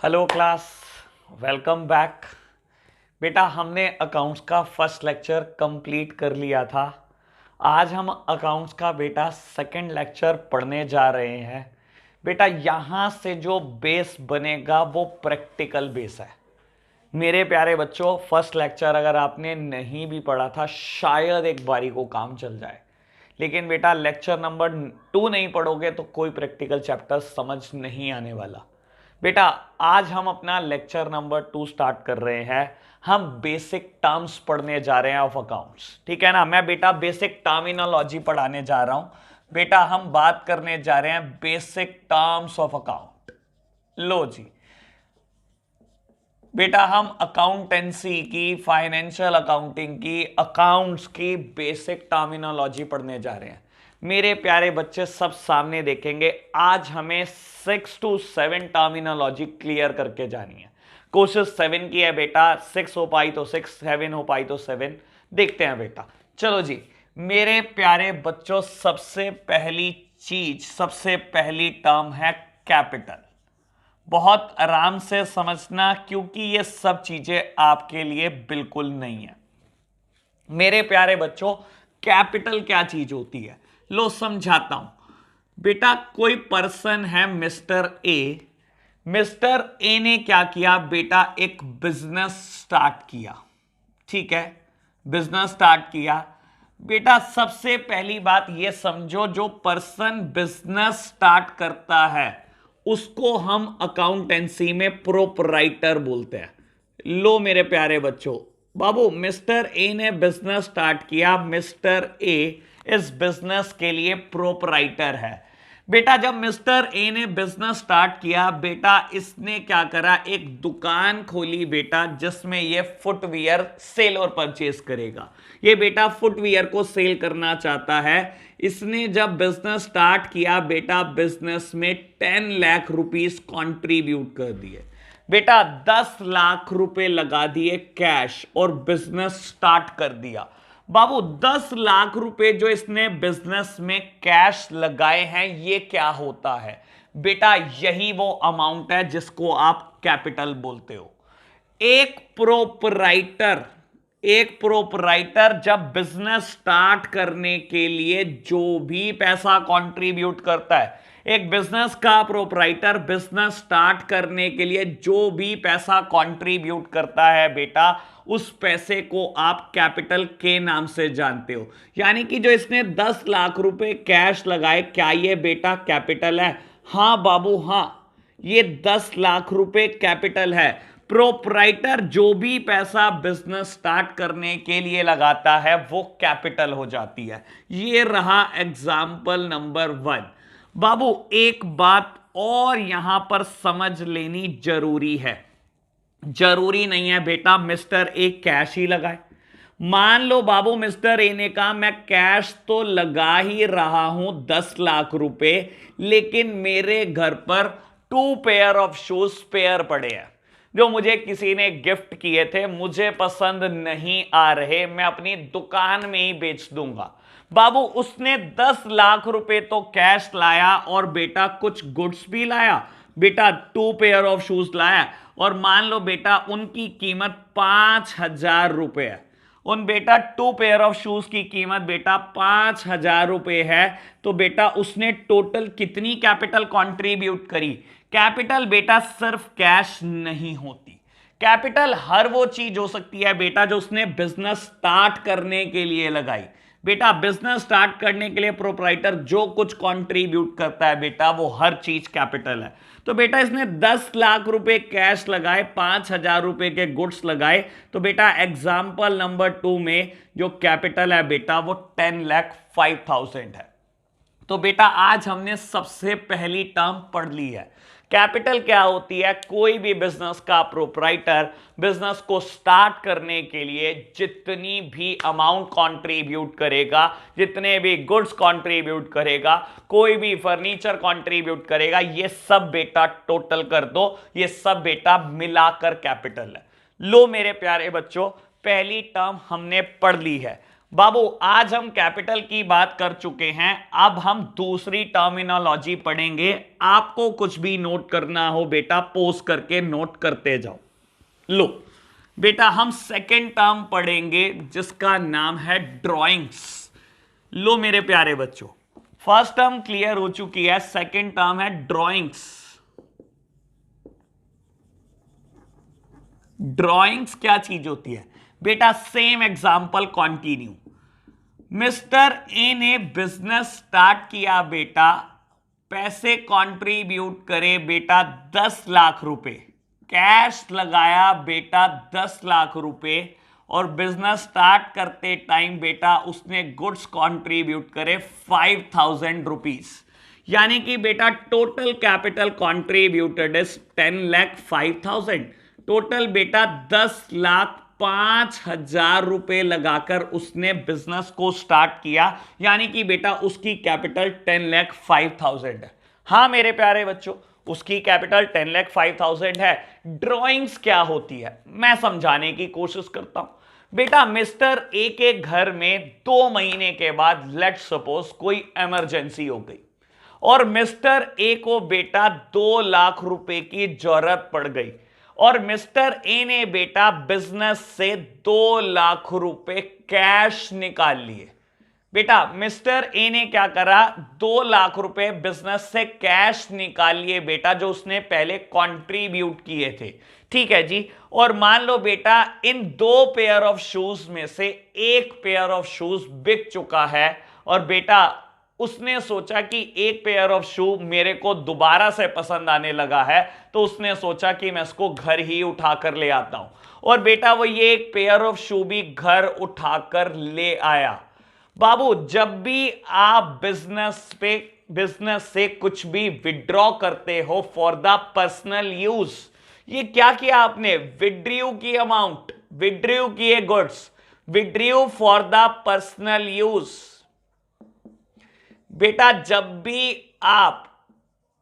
Hello class, welcome back. बेटा हमने accounts का फर्स्ट लेक्चर कंप्लीट कर लिया था। आज हम अकाउंट्स का बेटा सेकंड लेक्चर पढ़ने जा रहे हैं। बेटा यहाँ से जो बेस बनेगा वो प्रैक्टिकल बेस है। मेरे प्यारे बच्चों, फर्स्ट लेक्चर अगर आपने नहीं भी पढ़ा था शायद एक बारी को काम चल जाए, लेकिन बेटा लेक्चर नंबर 2 नहीं पढ़ोगे तो कोई प्रैक्टिकल चैप्टर समझ नहीं आने वाला। बेटा आज हम अपना लेक्चर नंबर 2 स्टार्ट कर रहे हैं। हम बेसिक टर्म्स पढ़ने जा रहे हैं ऑफ अकाउंट्स, ठीक है ना। मैं बेटा बेसिक टर्मिनोलॉजी पढ़ाने जा रहा हूं। बेटा हम बात करने जा रहे हैं बेसिक टर्म्स ऑफ अकाउंट। लो जी बेटा, हम अकाउंटेंसी की, फाइनेंशियल अकाउंटिंग की, अकाउंट्स की बेसिक टर्मिनोलॉजी पढ़ने जा रहे हैं। मेरे प्यारे बच्चे सब सामने देखेंगे। आज हमें 6 to 7 टर्मिनोलॉजी क्लियर करके जानी है। कोशिश 7 की है बेटा, 6 हो पाई तो 6, 7 हो पाई तो 7। देखते हैं बेटा। चलो जी मेरे प्यारे बच्चों, सबसे पहली चीज, सबसे पहली टर्म है कैपिटल। बहुत आराम से समझना क्योंकि ये सब चीजें आपके लिए बिल्कुल नहीं है। मेरे प्यारे बच्चों, कैपिटल क्या चीज होती है लो समझाता हूं। बेटा कोई पर्सन है मिस्टर ए। मिस्टर ए ने क्या किया बेटा, एक बिजनेस स्टार्ट किया। ठीक है, बिजनेस स्टार्ट किया। बेटा सबसे पहली बात यह समझो, जो पर्सन बिजनेस स्टार्ट करता है उसको हम अकाउंटेंसी में प्रोपराइटर बोलते हैं। लो मेरे प्यारे बच्चों, बाबू मिस्टर ए ने बिजनेस स्टार्ट किया। मिस्टर ए इस बिजनेस के लिए प्रोपराइटर है। बेटा जब मिस्टर ए ने बिजनेस स्टार्ट किया, बेटा इसने क्या करा, एक दुकान खोली बेटा, जिसमें ये फुटवियर सेल और परचेज करेगा। ये बेटा फुटवियर को सेल करना चाहता है। इसने जब बिजनेस स्टार्ट किया बेटा, बिजनेस में 10 लाख रुपीस कॉन्ट्रीब्यूट कर दिए। बेटा 10 लाख रुपए लगा दिए कैश और बिजनेस स्टार्ट कर दिया। बाबू 10 लाख रुपए जो इसने बिजनेस में कैश लगाए हैं, ये क्या होता है बेटा, यही वो अमाउंट है जिसको आप कैपिटल बोलते हो। एक प्रोपराइटर, एक प्रोपराइटर जब बिजनेस स्टार्ट करने के लिए जो भी पैसा कंट्रीब्यूट करता है, एक बिजनेस का प्रोपराइटर बिजनेस स्टार्ट करने के लिए जो भी पैसा कंट्रीब्यूट करता है बेटा, उस पैसे को आप कैपिटल के नाम से जानते हो। यानी कि जो इसने 10 लाख रुपए कैश लगाए, क्या ये बेटा कैपिटल है? हां बाबू हां, ये 10 लाख रुपए कैपिटल है। प्रोपराइटर जो भी पैसा बिजनेस स्टार्ट करने के लिए लगाता है वो कैपिटल हो जाती है। ये रहा एग्जाम्पल नंबर 1। बाबू एक बात और यहां पर समझ लेनी जरूरी है। जरूरी नहीं है बेटा मिस्टर ए कैश ही लगाए। मान लो बाबू मिस्टर ए ने कहा मैं कैश तो लगा ही रहा हूं 10 लाख रुपए, लेकिन मेरे घर पर 2 पेयर ऑफ शूज स्पेयर पड़े हैं जो मुझे किसी ने गिफ्ट किए थे, मुझे पसंद नहीं आ रहे, मैं अपनी दुकान में ही बेच दूंगा। बाबू उसने 10 लाख रुपए तो कैश लाया और बेटा कुछ गुड्स भी लाया। बेटा 2 पेयर ऑफ शूज लाया और मान लो बेटा उनकी कीमत 5,000 रुपए है। उन बेटा 2 पेयर ऑफ शूज की कीमत बेटा 5,000 रुपए है। तो बेटा उसने टोटल कितनी कैपिटल कंट्रीब्यूट करी? कैपिटल बेटा सिर्फ कैश नहीं होती। कैपिटल हर वो चीज हो सकती है बेटा जो उसने बिजनेस स्टार्ट करने के लिए लगाई। बेटा बिजनेस स्टार्ट करने के लिए प्रोपराइटर जो कुछ कंट्रीब्यूट करता है बेटा, वो हर चीज कैपिटल है। तो बेटा इसने 10 लाख रुपए कैश लगाए, 5,000 रुपए के गुड्स लगाए। तो बेटा एग्जाम्पल नंबर 2 में जो कैपिटल है बेटा वो 10,05,000 है। तो बेटा आज हमने सबसे पहली टर्म पढ़ ली है। कैपिटल क्या होती है? कोई भी बिजनेस का प्रोपराइटर बिजनेस को स्टार्ट करने के लिए जितनी भी अमाउंट कंट्रीब्यूट करेगा, जितने भी गुड्स कंट्रीब्यूट करेगा, कोई भी फर्नीचर कंट्रीब्यूट करेगा, ये सब बेटा टोटल कर दो, ये सब बेटा मिलाकर कैपिटल है। लो मेरे प्यारे बच्चों, पहली टर्म हमने पढ़ ली है। बाबू आज हम कैपिटल की बात कर चुके हैं, अब हम दूसरी टर्मिनोलॉजी पढ़ेंगे। आपको कुछ भी नोट करना हो बेटा पोस्ट करके नोट करते जाओ। लो बेटा हम सेकेंड टर्म पढ़ेंगे जिसका नाम है ड्राइंग्स। लो मेरे प्यारे बच्चों, फर्स्ट टर्म क्लियर हो चुकी है, सेकेंड टर्म है ड्राइंग्स। ड्राइंग्स क्या चीज होती है बेटा? Same example continue. Mister A ने बिजनेस स्टार्ट किया बेटा, पैसे कंट्रीब्यूट करे बेटा 10 लाख रुपए, कैश लगाया बेटा 10 लाख रुपए, और बिजनेस स्टार्ट करते टाइम बेटा उसने गुड्स कंट्रीब्यूट करे 5000 रुपीज। यानी कि बेटा total capital contributed is 10,05,000। Total बेटा 10,05,000 रुपए लगाकर उसने बिजनेस को स्टार्ट किया, यानी कि बेटा उसकी कैपिटल 10,05,000 है। हाँ मेरे प्यारे बच्चों, उसकी कैपिटल 10,05,000 है। ड्राइंग्स क्या होती है मैं समझाने की कोशिश करता हूं बेटा। मिस्टर ए के घर में 2 महीने के बाद लेट सपोज कोई इमरजेंसी हो गई और मिस्टर ए को बेटा 2 लाख रुपए की जरूरत पड़ गई, और मिस्टर ए ने बेटा बिजनेस से 2 लाख रुपए कैश निकाल लिए। बेटा मिस्टर ए ने क्या करा, 2 लाख रुपए बिजनेस से कैश निकाल लिए बेटा, जो उसने पहले कंट्रीब्यूट किए थे। ठीक है जी। और मान लो बेटा इन 2 पेयर ऑफ शूज में से एक पेयर ऑफ शूज बिक चुका है, और बेटा उसने सोचा कि एक पेयर ऑफ शू मेरे को दोबारा से पसंद आने लगा है, तो उसने सोचा कि मैं इसको घर ही उठाकर ले आता हूं, और बेटा वो ये एक पेयर ऑफ शू भी घर उठाकर ले आया। बाबू जब भी आप बिजनेस से कुछ भी विड्रॉ करते हो फॉर द पर्सनल यूज, ये क्या किया आपने, विड्रू की अमाउंट, विड्रू किए goods, withdrew for the personal use. बेटा जब भी आप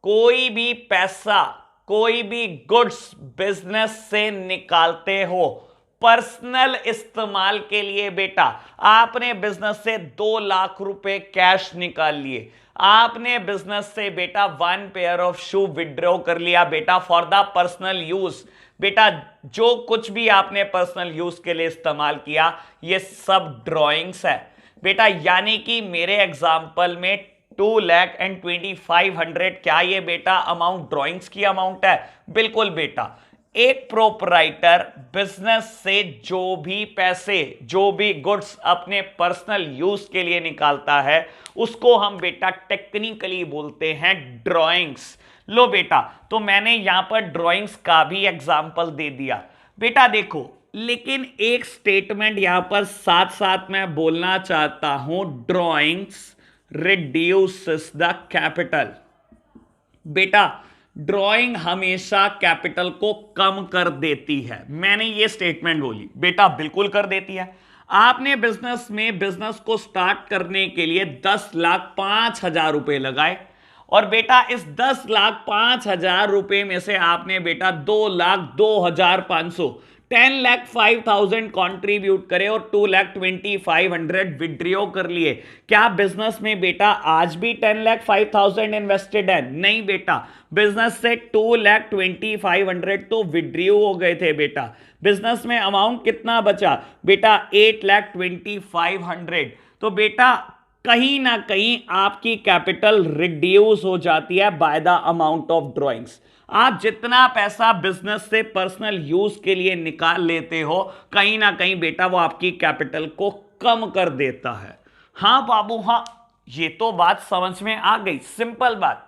कोई भी पैसा, कोई भी गुड्स बिजनेस से निकालते हो पर्सनल इस्तेमाल के लिए, बेटा आपने बिजनेस से 2 लाख रुपए कैश निकाल लिए, आपने बिजनेस से बेटा 1 पेयर ऑफ शू विड्रॉ कर लिया बेटा फॉर द पर्सनल यूज। बेटा जो कुछ भी आपने पर्सनल यूज के लिए इस्तेमाल किया ये सब ड्राइंग्स है बेटा। यानी कि मेरे एग्जाम्पल में 2,25,100 क्या ये बेटा अमाउंट ड्राइंग्स की अमाउंट है? बिल्कुल बेटा। एक प्रोपराइटर बिजनेस से जो भी पैसे, जो भी गुड्स अपने पर्सनल यूज के लिए निकालता है उसको हम बेटा टेक्निकली बोलते हैं ड्राइंग्स। लो बेटा तो मैंने यहां पर ड्राइंग्स का भी एग्जाम्पल दे दिया बेटा। देखो लेकिन एक स्टेटमेंट यहां पर साथ साथ मैं बोलना चाहता हूं, ड्राइंग्स रिड्यूसेस द कैपिटल। बेटा ड्राइंग हमेशा कैपिटल को कम कर देती है, मैंने ये स्टेटमेंट बोली बेटा, बिल्कुल कर देती है। आपने बिजनेस को स्टार्ट करने के लिए 10,05,000 रुपए लगाए, और बेटा इस 10,05,000 रुपए में से आपने बेटा 2,02,500 10,05,000 कंट्रीब्यूट करे और 2,25,100 विड्रॉ कर लिए। क्या बिजनेस में बेटा आज भी 10,05,000 इन्वेस्टेड है? नहीं बेटा, बिजनेस से 2,25,100 तो विड्रॉ हो गए थे बेटा। बिजनेस में अमाउंट कितना बचा बेटा? 8,25,100। तो बेटा कहीं ना कहीं आपकी कैपिटल रिड्यूस हो जाती है by the amount of drawings. आप जितना पैसा बिजनेस से पर्सनल यूज के लिए निकाल लेते हो कहीं ना कहीं बेटा वो आपकी कैपिटल को कम कर देता है। हाँ बाबू हाँ, ये तो बात समझ में आ गई, सिंपल बात।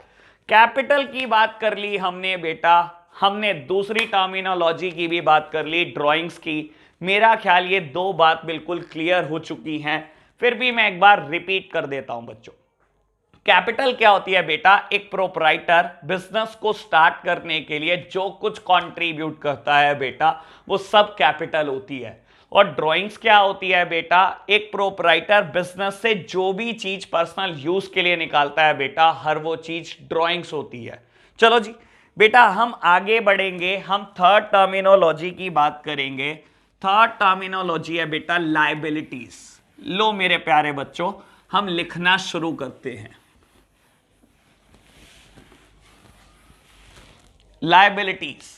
कैपिटल की बात कर ली हमने बेटा, हमने दूसरी टर्मिनोलॉजी की भी बात कर ली, ड्राइंग्स की। मेरा ख्याल ये 2 बात बिल्कुल क्लियर हो चुकी हैं, फिर भी मैं एक बार रिपीट कर देता हूं बच्चों। कैपिटल क्या होती है बेटा? एक प्रोपराइटर बिजनेस को स्टार्ट करने के लिए जो कुछ कंट्रीब्यूट करता है बेटा वो सब कैपिटल होती है। और ड्राइंग्स क्या होती है बेटा? एक प्रोपराइटर बिजनेस से जो भी चीज पर्सनल यूज के लिए निकालता है बेटा, हर वो चीज ड्राइंग्स होती है। चलो जी बेटा हम आगे बढ़ेंगे, हम थर्ड टर्मिनोलॉजी की बात करेंगे। थर्ड टर्मिनोलॉजी है बेटा लायबिलिटीज। लो मेरे प्यारे बच्चों, हम लिखना शुरू करते हैं। लायबिलिटीज,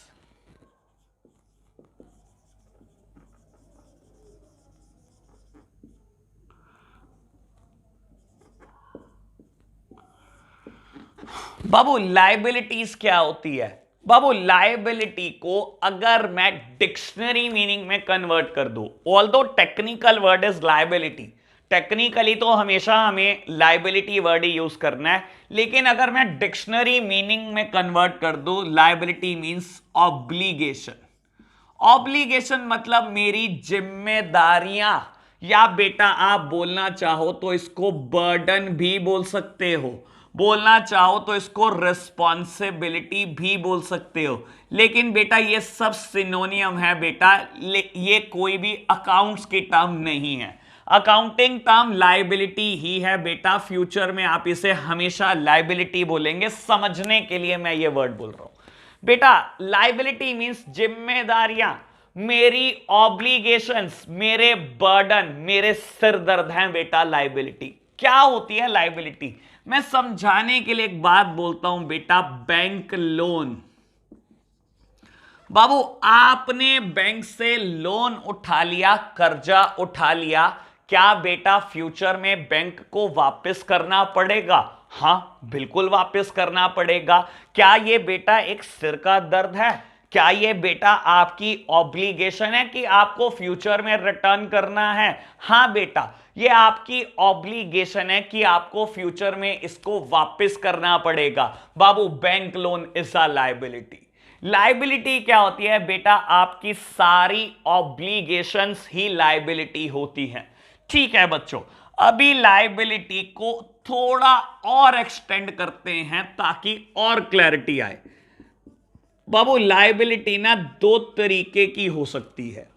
बाबू लायबिलिटीज क्या होती है? बाबू लायबिलिटी को अगर मैं डिक्शनरी मीनिंग में कन्वर्ट कर दूं, although technical word is liability, technically तो हमेशा हमें लायबिलिटी वर्ड ही यूज करना है, लेकिन अगर मैं डिक्शनरी मीनिंग में कन्वर्ट कर दूं, लायबिलिटी मींस ऑब्लिगेशन। ऑब्लिगेशन मतलब मेरी जिम्मेदारियां, या बेटा आप बोलना चाहो तो इसको बर्डन भी बोल सकते हो, बोलना चाहो तो इसको रिस्पॉन्सिबिलिटी भी बोल सकते हो, लेकिन बेटा ये सब सिनोनियम है बेटा, ये कोई भी अकाउंट्स की टर्म नहीं है। अकाउंटिंग टर्म लायबिलिटी ही है बेटा, फ्यूचर में आप इसे हमेशा लायबिलिटी बोलेंगे, समझने के लिए मैं ये वर्ड बोल रहा हूं बेटा। लायबिलिटी मींस जिम्मेदारियां, मेरी ऑब्लिगेशंस, मेरे बर्डन, मेरे सिर दर्द हैं बेटा। लायबिलिटी क्या होती है? लायबिलिटी मैं समझाने के लिए एक बात बोलता हूं बेटा, बैंक लोन। बाबू आपने बैंक से लोन उठा लिया, कर्जा उठा लिया, क्या बेटा फ्यूचर में बैंक को वापस करना पड़ेगा? हां बिल्कुल वापस करना पड़ेगा। क्या यह बेटा एक सिर का दर्द है? क्या ये बेटा आपकी ऑब्लिगेशन है कि आपको फ्यूचर में रिटर्न करना है? हां बेटा ये आपकी ऑब्लिगेशन है कि आपको फ्यूचर में इसको वापस करना पड़ेगा। बाबू bank loan is a liability. Liability क्या होती है बेटा? आपकी सारी ऑब्लिगेशंस ही लायबिलिटी होती हैं। ठीक है बच्चों, अभी लायबिलिटी को थोड़ा और एक्सटेंड करते हैं ताकि और क्लैरिटी आए। बाबू लायबिलिटी ना दो तरीके की हो सकती है।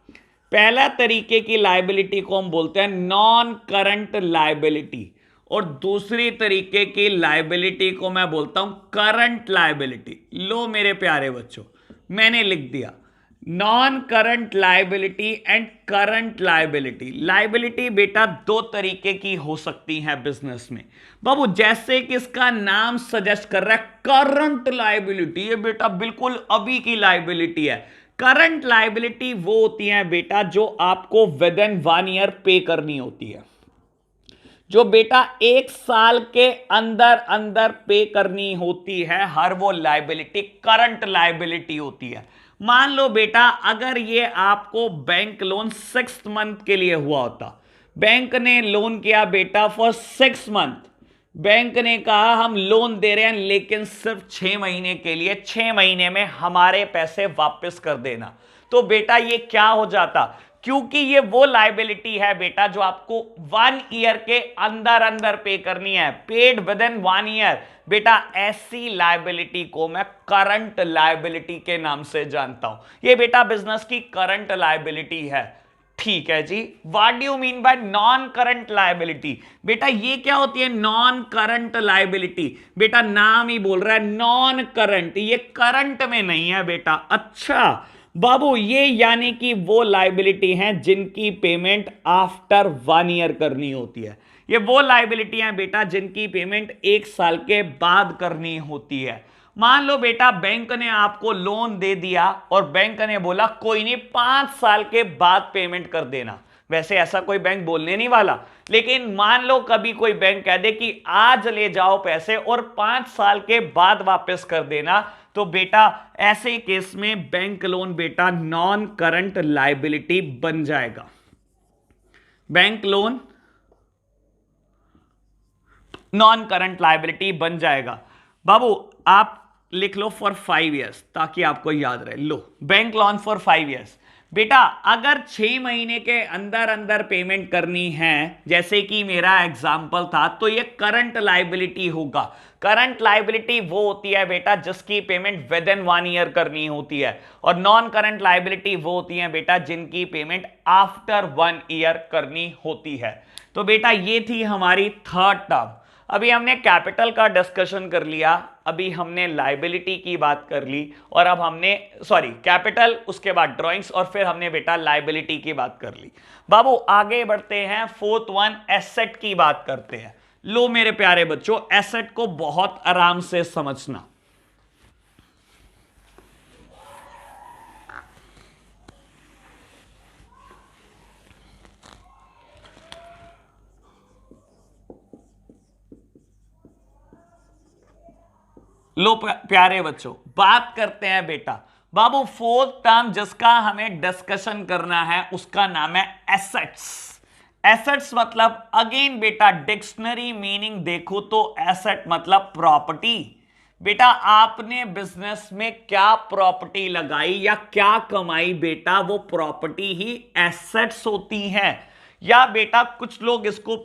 पहला तरीके की लायबिलिटी को हम बोलते हैं नॉन करंट लायबिलिटी, और दूसरी तरीके की लायबिलिटी को मैं बोलता हूं करंट लायबिलिटी। लो मेरे प्यारे बच्चों, मैंने लिख दिया non current liability and current liability. Liability बेटा दो तरीके की हो सकती है बिजनेस में। बाबू जैसे कि इसका नाम सजेस्ट कर रहा है करंट लायबिलिटी, ये बेटा बिल्कुल अभी की लायबिलिटी है। करंट लायबिलिटी वो होती है बेटा जो आपको विद इन 1 ईयर पे करनी होती है, जो बेटा 1 साल के अंदर अंदर पे करनी होती है, हर वो लायबिलिटी करंट लायबिलिटी होती है। मान लो बेटा अगर ये आपको बैंक लोन 6 मंथ के लिए हुआ होता, बैंक ने लोन किया बेटा फॉर 6 मंथ, बैंक ने कहा हम लोन दे रहे हैं लेकिन सिर्फ 6 महीने के लिए, 6 महीने में हमारे पैसे वापस कर देना, तो बेटा ये क्या हो जाता? क्योंकि ये वो लायबिलिटी है बेटा जो आपको 1 ईयर के अंदर अंदर पे करनी है, पेड विद इन 1 ईयर, बेटा ऐसी लायबिलिटी को मैं करंट लायबिलिटी के नाम से जानता हूं। ये बेटा बिजनेस की करंट लायबिलिटी है। ठीक है जी, what do you mean by non current liability? बेटा ये क्या होती है नॉन करंट लायबिलिटी? बेटा नाम ही बोल रहा है नॉन करंट, ये करंट में नहीं है बेटा। अच्छा बाबू ये यानी कि वो लायबिलिटी हैं जिनकी पेमेंट आफ्टर 1 ईयर करनी होती है। ये वो लायबिलिटी हैं बेटा जिनकी पेमेंट 1 साल के बाद करनी होती है। मान लो बेटा बैंक ने आपको लोन दे दिया और बैंक ने बोला कोई नहीं 5 साल के बाद पेमेंट कर देना। वैसे ऐसा कोई बैंक बोलने नहीं वाला, लेकिन मान लो कभी कोई बैंक कह दे कि आज ले जाओ पैसे और 5 साल के बाद वापस कर देना, तो बेटा ऐसे केस में बैंक लोन बेटा नॉन करंट लायबिलिटी बन जाएगा। Bank loan non current liability बन जाएगा। बाबू आप लिख लो फॉर 5 इयर्स ताकि आपको याद रहे। लो बैंक लोन फॉर 5 इयर्स, बेटा अगर 6 महीने के अंदर अंदर पेमेंट करनी है, जैसे कि मेरा एग्जांपल था, तो ये करंट लायबिलिटी होगा। करंट लायबिलिटी वो होती है बेटा जिसकी पेमेंट विद इन 1 ईयर करनी होती है, और नॉन करंट लायबिलिटी वो होती है बेटा जिनकी पेमेंट आफ्टर 1 ईयर करनी होती है। तो बेटा ये थी हमारी थर्ड टर्म। अभी हमने कैपिटल का डिस्कशन कर लिया, अभी हमने लाइबिलिटी की बात कर ली, और अब हमने कैपिटल, उसके बाद ड्राइंग्स, और फिर हमने बेटा लाइबिलिटी की बात कर ली। बाबू आगे बढ़ते हैं, फोर्थ वन एसेट की बात करते हैं। लो मेरे प्यारे बच्चों, एसेट को बहुत आराम से समझना। लो प्यारे बच्चों, बात करते हैं बेटा। बाबू फोर्थ टर्म जिसका हमें डिस्कशन करना है उसका नाम है एसेट्स। एसेट्स मतलब अगेन बेटा डिक्शनरी मीनिंग देखो तो एसेट मतलब प्रॉपर्टी। बेटा आपने बिजनेस में क्या प्रॉपर्टी लगाई या क्या कमाई, बेटा वो प्रॉपर्टी ही एसेट्स होती हैं। या बेटा कुछ लोग इसको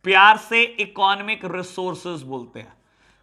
प्यार से इकोनॉमिक रिसोर्सेज बोलते हैं,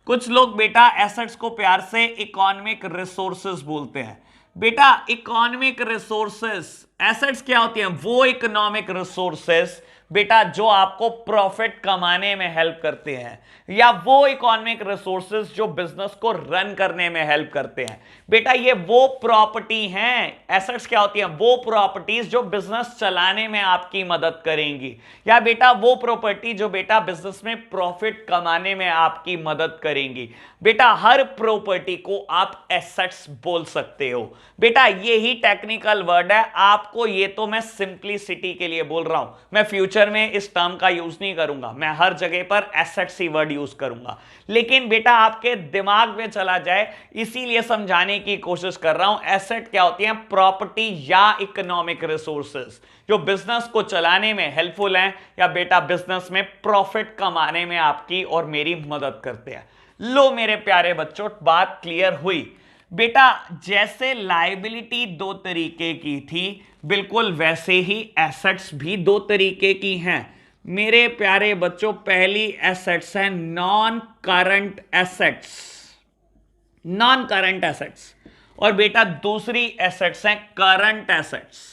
कुछ लोग बेटा एसेट्स को प्यार से इकोनॉमिक रिसोर्सेज बोलते हैं। बेटा इकोनॉमिक रिसोर्सेज, एसेट्स क्या होती हैं? वो इकोनॉमिक रिसोर्सेज बेटा जो आपको प्रॉफिट कमाने में हेल्प करते हैं, या वो इकोनॉमिक रिसोर्सेज जो बिजनेस को रन करने में हेल्प करते हैं। बेटा ये वो प्रॉपर्टी हैं, एसेट्स क्या होती हैं? वो प्रॉपर्टीज जो बिजनेस चलाने में आपकी मदद करेंगी, या बेटा वो प्रॉपर्टी जो बेटा बिजनेस में प्रॉफिट कमाने में आपकी मदद करेंगी। बेटा हर प्रॉपर्टी को आप एसेट्स बोल सकते हो। बेटा यही टेक्निकल वर्ड है, आपको ये तो मैं सिंप्लिसिटी के लिए बोल रहा हूं, मैं फ्यूचर में इस टर्म का यूज नहीं करूंगा, मैं हर जगह पर एसेट्स ही वर्ड यूज करूंगा। लेकिन बेटा आपके दिमाग में चला जाए इसीलिए समझाने की कोशिश कर रहा हूं। एसेट क्या होती है? प्रॉपर्टी या इकोनॉमिक रिसोर्सेज जो बिजनेस को चलाने में हेल्पफुल हैं, या बेटा बिजनेस में प्रॉफिट कमाने में आपकी और मेरी मदद करते हैं। लो मेरे प्यारे बच्चों, बात क्लियर हुई। बेटा जैसे लायबिलिटी दो तरीके की थी, बिल्कुल वैसे ही एसेट्स भी दो तरीके की हैं मेरे प्यारे बच्चों। पहली एसेट्स है non current assets, non current assets, और बेटा दूसरी एसेट्स हैं करंट एसेट्स।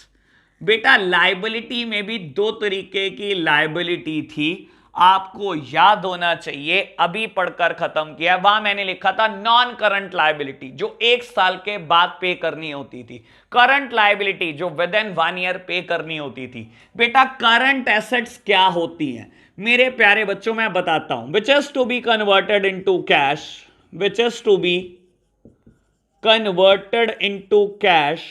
बेटा लायबिलिटी में भी दो तरीके की लायबिलिटी थी, आपको याद होना चाहिए, अभी पढ़कर खत्म किया। वहां मैंने लिखा था नॉन करंट लायबिलिटी जो 1 साल के बाद पे करनी होती थी, करंट लायबिलिटी जो विद इन 1 ईयर पे करनी होती थी। बेटा करंट एसेट्स क्या होती हैं मेरे प्यारे बच्चों, मैं बताता हूं। Which is to be converted into cash, which is to be converted into cash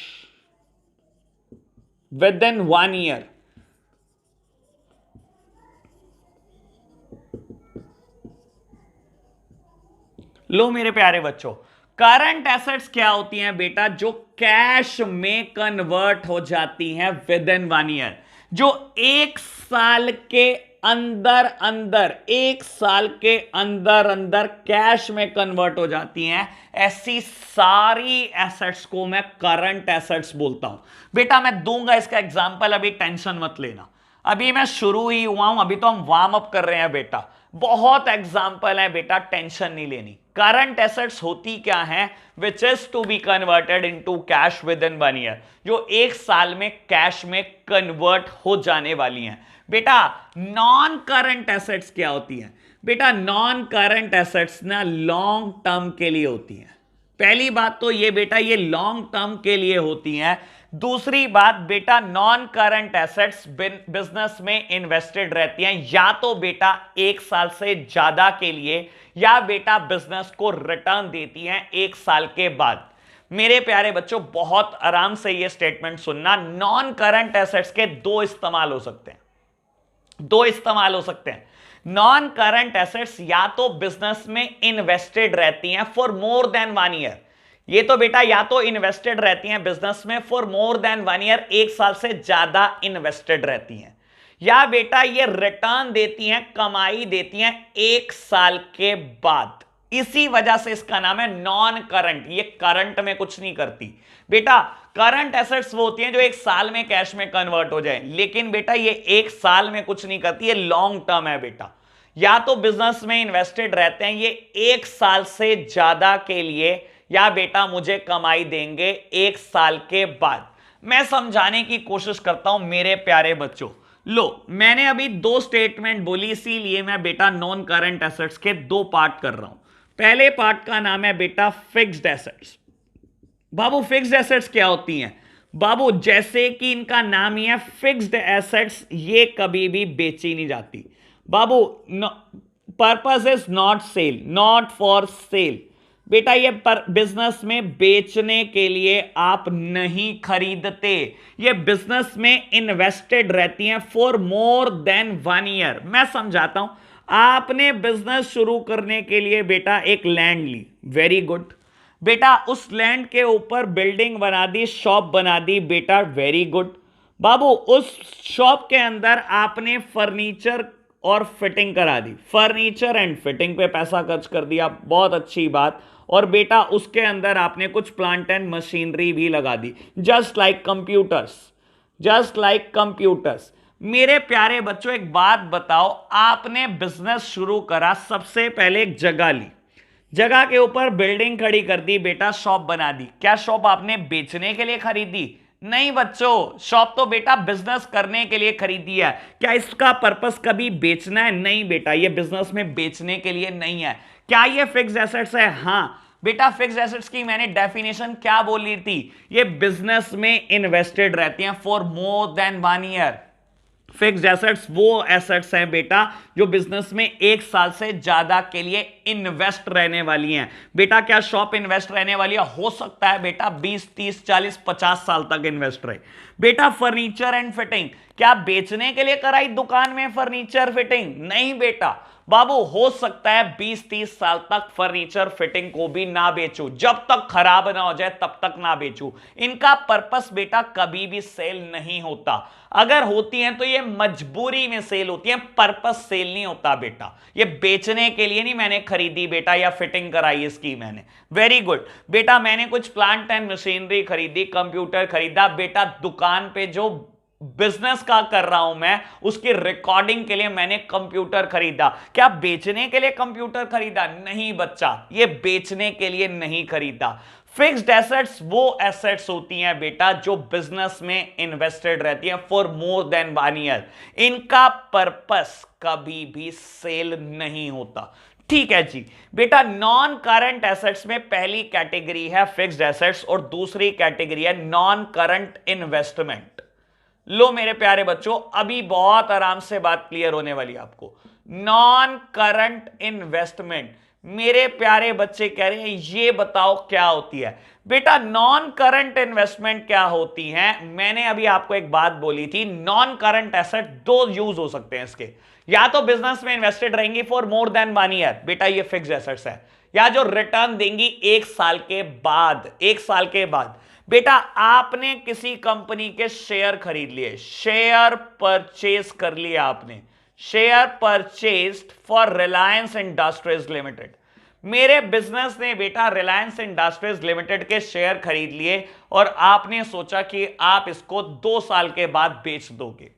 within 1 year. लो मेरे प्यारे बच्चों, करंट एसेट्स क्या होती हैं बेटा? जो कैश में कन्वर्ट हो जाती हैं विद इन 1 ईयर, जो 1 साल के अंदर अंदर, 1 साल के अंदर अंदर कैश में कन्वर्ट हो जाती हैं। ऐसी सारी एसेट्स को मैं करंट एसेट्स बोलता हूं। बेटा मैं दूंगा इसका एग्जांपल, अभी टेंशन मत लेना, अभी मैं शुरू ही हुआ हूं, अभी तो हम वार्म अप कर रहे हैं बेटा। बहुत एग्जांपल है बेटा, टेंशन नहीं लेनी। करंट एसेट्स होती क्या है? Which is to be converted into cash within 1 year, जो 1 साल में कैश में कन्वर्ट हो जाने वाली हैं। बेटा नॉन करंट एसेट्स क्या होती हैं? बेटा नॉन करंट एसेट्स ना लॉन्ग टर्म के लिए होती हैं। पहली बात तो ये बेटा, ये लॉन्ग टर्म के लिए होती हैं। दूसरी बात बेटा, नॉन करंट एसेट्स बिजनेस में इन्वेस्टेड रहती हैं, या तो बेटा 1 साल से ज्यादा के लिए, या बेटा बिजनेस को रिटर्न देती हैं 1 साल के बाद। मेरे प्यारे बच्चों बहुत आराम से ये स्टेटमेंट सुनना, नॉन करंट एसेट्स के दो इस्तेमाल हो सकते हैं, दो इस्तेमाल हो सकते हैं। नॉन करंट एसेट्स या तो बिजनेस में इन्वेस्टेड रहती हैं फॉर मोर देन 1 ईयर, ये तो बेटा या तो इन्वेस्टेड रहती हैं बिजनेस में फॉर मोर देन 1 ईयर, 1 साल से ज्यादा इन्वेस्टेड रहती हैं, या बेटा ये रिटर्न देती हैं, कमाई देती हैं 1 साल के बाद। इसी वजह से इसका नाम है नॉन करंट, ये करंट में कुछ नहीं करती। बेटा करंट एसेट्स वो होती हैं जो 1 साल में कैश में कन्वर्ट हो जाए, लेकिन बेटा ये 1 साल में कुछ नहीं करती, ये लॉन्ग टर्म है बेटा। या तो बिजनेस में इन्वेस्टेड रहते हैं ये 1 साल से ज्यादा के लिए, या बेटा मुझे कमाई देंगे 1 साल के बाद। मैं समझाने की कोशिश करता हूं मेरे प्यारे बच्चों, लो, मैंने अभी दो स्टेटमेंट बोली, इसीलिए मैं बेटा नॉन करंट एसेट्स के दो पार्ट कर रहा हूं। पहले पार्ट का नाम है बेटा फिक्स्ड एसेट्स। बाबू फिक्स्ड एसेट्स क्या होती हैं? बाबू जैसे कि इनका नाम ही है फिक्स्ड एसेट्स, ये कभी भी बेची नहीं जाती। बाबू purpose is not sale, not for sale. बेटा ये बिजनेस में बेचने के लिए आप नहीं खरीदते, ये बिजनेस में इन्वेस्टेड रहती हैं फॉर मोर देन 1 ईयर। मैं समझाता हूं। आपने बिजनेस शुरू करने के लिए बेटा एक लैंड ली, वेरी गुड बेटा, उस लैंड के ऊपर बिल्डिंग बना दी, शॉप बना दी बेटा, वेरी गुड बाबू। उस शॉप के अंदर आपने फर्नीचर और फिटिंग करा दी, फर्नीचर एंड फिटिंग पे पैसा खर्च कर दिया, बहुत अच्छी बात। और बेटा उसके अंदर आपने कुछ प्लांट एंड मशीनरी भी लगा दी, just like computers, just like computers. मेरे प्यारे बच्चों एक बात बताओ, आपने बिजनेस शुरू करा, सबसे पहले एक जगह ली, जगह के ऊपर बिल्डिंग खड़ी कर दी बेटा, शॉप बना दी। क्या शॉप आपने बेचने के लिए खरीदी? नहीं बच्चों, शॉप तो बेटा बिजनेस करने के लिए खरीदी है। क्या इसका पर्पस कभी बेचना है? नहीं बेटा, ये बिजनेस में बेचने के लिए नहीं है। क्या ये फिक्स्ड एसेट्स है? हाँ बेटा, फिक्स्ड एसेट्स की मैंने डेफिनेशन क्या बोली थी? ये बिजनेस में इन्वेस्टेड रहती हैं for more than 1 year. Fixed assets वो एसेट्स हैं बेटा जो बिजनेस में 1 साल से ज्यादा के लिए इन्वेस्ट रहने वाली हैं। बेटा क्या शॉप इन्वेस्ट रहने वाली है? हो सकता है बेटा 20, 30, 40, 50 साल तक इन्वेस्ट रहे। बेटा फर्नीचर एंड फिटिंग, क्या बेचने के लिए कराई दुकान में फर्नीचर फिटिंग? नहीं बेटा बाबू, हो सकता है 20-30 साल तक फर्नीचर फिटिंग को भी ना बेचूं, जब तक खराब ना हो जाए तब तक ना बेचूं। इनका पर्पस बेटा कभी भी सेल नहीं होता। अगर होती हैं तो ये मजबूरी में सेल होती हैं, पर्पस सेल नहीं होता बेटा। ये बेचने के लिए नहीं मैंने खरीदी बेटा, या फिटिंग कराई इसकी मैंने, वेरी गुड बेटा। मैंने कुछ प्लांट एंड मशीनरी खरीदी, कंप्यूटर खरीदा बेटा, दुकान पे जो बिजनेस का कर रहा हूं मैं, उसकी रिकॉर्डिंग के लिए मैंने कंप्यूटर खरीदा। क्या बेचने के लिए कंप्यूटर खरीदा? नहीं बच्चा, ये बेचने के लिए नहीं खरीदा। फिक्स्ड एसेट्स वो एसेट्स होती हैं बेटा जो बिजनेस में इन्वेस्टेड रहती हैं फॉर मोर देन 1 ईयर। इनका पर्पस कभी भी सेल नहीं होता। ठीक है जी बेटा। नॉन करंट एसेट्स में पहली कैटेगरी है फिक्स्ड एसेट्स और दूसरी कैटेगरी है नॉन करंट इन्वेस्टमेंट। लो मेरे प्यारे बच्चों, अभी बहुत आराम से बात क्लियर होने वाली है आपको। नॉन करंट इन्वेस्टमेंट, मेरे प्यारे बच्चे कह रहे हैं ये बताओ क्या होती है? बेटा नॉन करंट इन्वेस्टमेंट क्या होती है? मैंने अभी आपको एक बात बोली थी, नॉन करंट एसेट दो यूज हो सकते हैं इसके, या तो बिजनेस में इन्वेस्टेड रहेंगी फॉर मोर देन 1 ईयर, बेटा ये फिक्स्ड एसेट्स है, या जो रिटर्न देंगी 1 साल के बाद। 1 साल के बाद बेटा आपने किसी कंपनी के शेयर खरीद लिए, शेयर परचेज कर लिया आपने, share purchased for Reliance industries limited. मेरे बिजनेस ने बेटा रिलायंस इंडस्ट्रीज लिमिटेड के शेयर खरीद लिए और आपने सोचा कि आप इसको 2 साल के बाद बेच दोगे।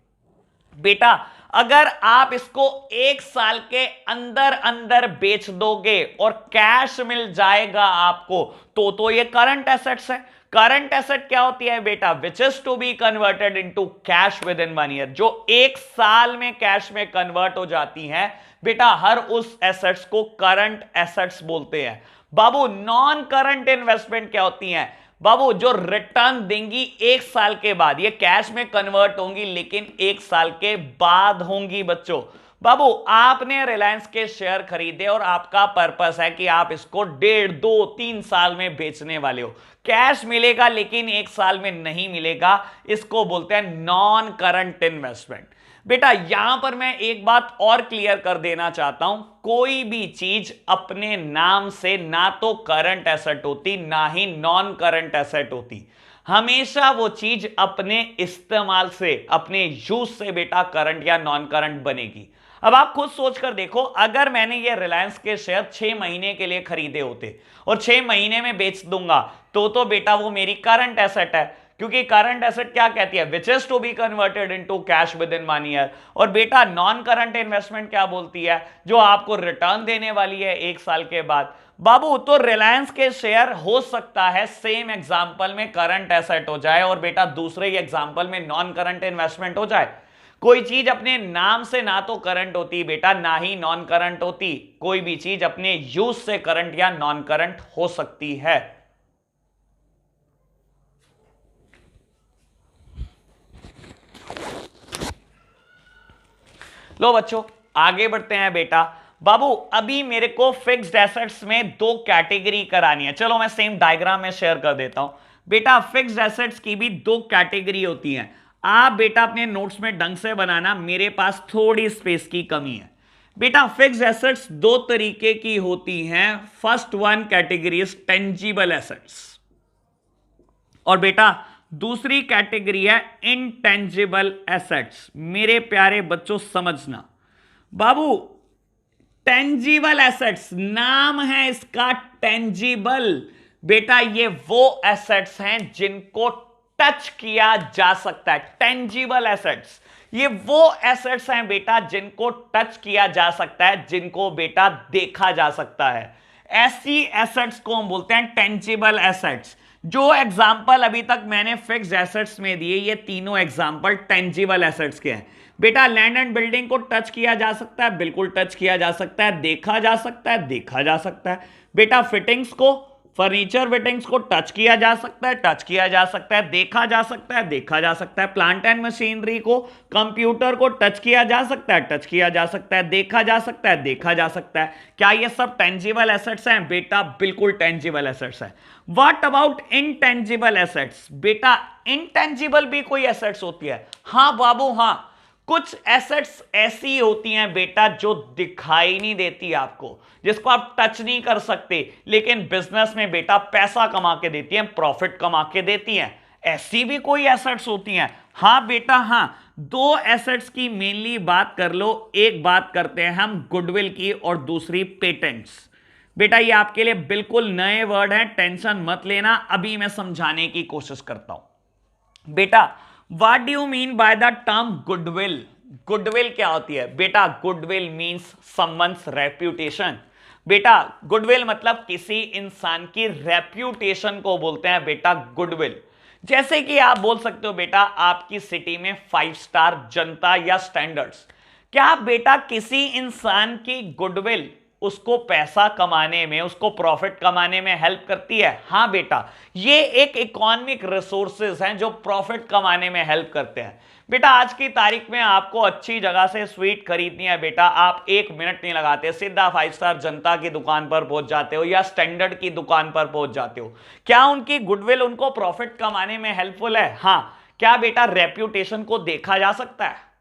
बेटा अगर आप इसको 1 साल के अंदर अंदर बेच दोगे और कैश मिल जाएगा आपको, तो ये करंट एसेट्स है। करंट एसेट क्या होती है बेटा? Which is to be converted into cash within 1 year, जो 1 साल में कैश में कन्वर्ट हो जाती हैं बेटा, हर उस एसेट्स को करंट एसेट्स बोलते हैं। बाबू नॉन करंट इन्वेस्टमेंट क्या होती हैं? बाबू जो रिटर्न देंगी 1 साल के बाद, ये कैश में कन्वर्ट होंगी लेकिन 1 साल के बाद होंगी बच्चों। बाबू आपने रिलायंस के शेयर खरीदे और आपका पर्पस है कि आप इसको 1.5, 2, 3 साल में बेचने वाले हो। कैश मिलेगा लेकिन 1 साल में नहीं मिलेगा, इसको बोलते हैं नॉन करंट इन्वेस्टमेंट। बेटा यहां पर मैं एक बात और क्लियर कर देना चाहता हूं, कोई भी चीज अपने नाम से ना तो करंट एसेट होती ना ही नॉन करंट एसेट होती। हमेशा वो चीज अपने इस्तेमाल से, अपने यूज से बेटा करंट या नॉन करंट बनेगी। अब आप खुद सोचकर देखो, अगर मैंने ये रिलायंस के शेयर 6 महीने के लिए खरीदे होते और 6 महीने में बेच दूंगा, तो बेटा वो मेरी करंट एसेट है, क्योंकि करंट एसेट क्या कहती है? Which is to be converted into cash within 1 year. और बेटा नॉन करंट इन्वेस्टमेंट क्या बोलती है? जो आपको रिटर्न देने वाली है 1 साल के बाद। बाबू तो रिलायंस के शेयर हो सकता है सेम एग्जांपल में करंट एसेट हो जाए और बेटा दूसरे एग्जांपल में नॉन करंट इन्वेस्टमेंट हो जाए। कोई चीज अपने नाम से ना तो करंट होती बेटा, ना ही नॉन करंट होती। कोई भी चीज अपने यूज से करंट या नॉन करंट हो सकती है। लो बच्चों आगे बढ़ते हैं बेटा। बाबू अभी मेरे को फिक्स्ड एसेट्स में दो कैटेगरी करानी है। चलो मैं सेम डायग्राम में शेयर कर देता हूं बेटा। फिक्स्ड एसेट्स की भी दो कैटेगरी होती हैं। आप बेटा अपने नोट्स में ढंग से बनाना, मेरे पास थोड़ी स्पेस की कमी है। बेटा फिक्स्ड एसेट्स दो तरीके की होती हैं। First one category is tangible assets, और बेटा दूसरी कैटेगरी है इनटेंजिबल एसेट्स। मेरे प्यारे बच्चों समझना बाबू, टेंजिबल एसेट्स नाम है इसका टेंजिबल। बेटा ये वो एसेट्स हैं जिनको टच किया जा सकता है। टेंजिबल एसेट्स ये वो एसेट्स हैं बेटा जिनको टच किया जा सकता है, जिनको बेटा देखा जा सकता है। ऐसी एसेट्स को हम बोलते हैं टेंजिबल एसेट्स। जो एग्जांपल अभी तक मैंने फिक्स्ड एसेट्स में दिए, ये तीनों एग्जांपल टेंजिबल एसेट्स के हैं। बेटा लैंड एंड बिल्डिंग को टच किया जा सकता है, बिल्कुल टच किया जा सकता है, देखा जा सकता है, देखा जा सकता है। बेटा फिटिंग्स को, फर्नीचर फिटिंग्स को टच किया जा सकता है, टच किया जा सकता है, देखा जा सकता है, देखा जा सकता है। प्लांट एंड मशीनरी को, कंप्यूटर को टच किया जा सकता है, टच किया जा सकता है, देखा जा सकता है, देखा जा सकता है। क्या ये सब टेंजिबल एसेट्स हैं? बेटा बिल्कुल टेंजिबल एसेट्स हैं। What about intangible assets? बेटा इनटेंजिबल भी कोई एसेट्स होती है? हाँ बाबू हाँ, कुछ एसेट्स ऐसी होती हैं बेटा जो दिखाई नहीं देती आपको, जिसको आप टच नहीं कर सकते, लेकिन बिजनेस में बेटा पैसा कमा के देती हैं, प्रॉफिट कमा के देती हैं। ऐसी भी कोई एसेट्स होती हैं? हाँ बेटा हाँ। दो एसेट्स की मेनली बात कर लो। एक बात करते हैं हम गुडविल की और दूसरी पेटेंट्स। बेटा ये आपके लिए बिल्कुल नए वर्ड हैं, टेंशन मत लेना, अभी मैं समझाने की कोशिश करता हूं। बेटा What do you mean by the term goodwill? Goodwill क्या होती है? बेटा goodwill means someone's reputation। बेटा goodwill मतलब किसी इंसान की reputation को बोलते हैं बेटा goodwill। जैसे कि आप बोल सकते हो बेटा आपकी सिटी में 5 स्टार जनता या स्टैंडर्ड्स। क्या बेटा किसी इंसान की गुडविल उसको पैसा कमाने में, उसको प्रॉफिट कमाने में हेल्प करती है? हाँ बेटा, ये एक इकोनॉमिक रिसोर्सेज हैं जो प्रॉफिट कमाने में हेल्प करते हैं। बेटा आज की तारीख में आपको अच्छी जगह से स्वीट खरीदनी है बेटा, आप 1 मिनट नहीं लगाते, सीधा 5 स्टार जनता की दुकान पर पहुंच जाते हो या स्टैंडर्ड की दुकान पर पहुंच जाते हो। क्या उनकी गुडविल उनको प्रॉफिट कमाने में हेल्पफुल है? हाँ। क्या बेटा रेप्यूटेशन को देखा जा सकता है?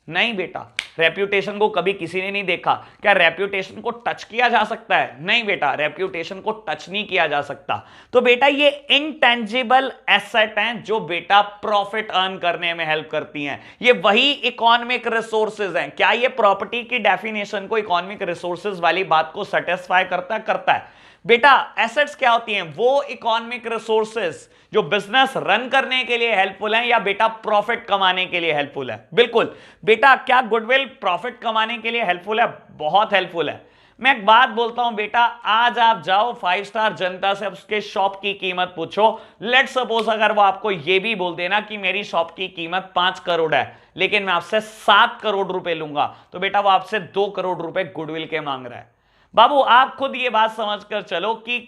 नहीं बेटा, रेप्यूटेशन को कभी किसी ने नहीं देखा। क्या रेप्यूटेशन को टच किया जा सकता है? नहीं बेटा, रेप्यूटेशन को टच नहीं किया जा सकता। तो बेटा ये इनटेंजिबल एसेट हैं जो बेटा प्रॉफिट अर्न करने में हेल्प करती हैं। ये वही इकोनॉमिक रिसोर्सेज हैं। क्या ये प्रॉपर्टी की डेफिनेशन को, इकोनॉमिक रिसोर्सेज वाली बात को सेटिस्फाई करता है? करता है। बेटा एसेट्स क्या होती हैं? वो इकोनॉमिक रिसोर्सेज जो बिजनेस रन करने के लिए हेल्पफुल है या बेटा प्रॉफिट कमाने के लिए हेल्पफुल है? बिल्कुल बेटा। क्या गुडविल प्रॉफिट कमाने के लिए हेल्पफुल है? बहुत हेल्पफुल है। मैं एक बात बोलता हूं बेटा, आज आप जाओ 5 स्टार जनता से उसके शॉप की कीमत पूछो। लेट सपोज अगर वो आपको ये भी बोल देना कि मेरी शॉप की कीमत 5 करोड़ है लेकिन मैं आपसे 7 करोड़ रुपए लूंगा, तो बेटा वो आपसे 2 करोड़ रुपए गुडविल के मांग रहा है। बाबू आप खुद ये बात समझकर चलो कि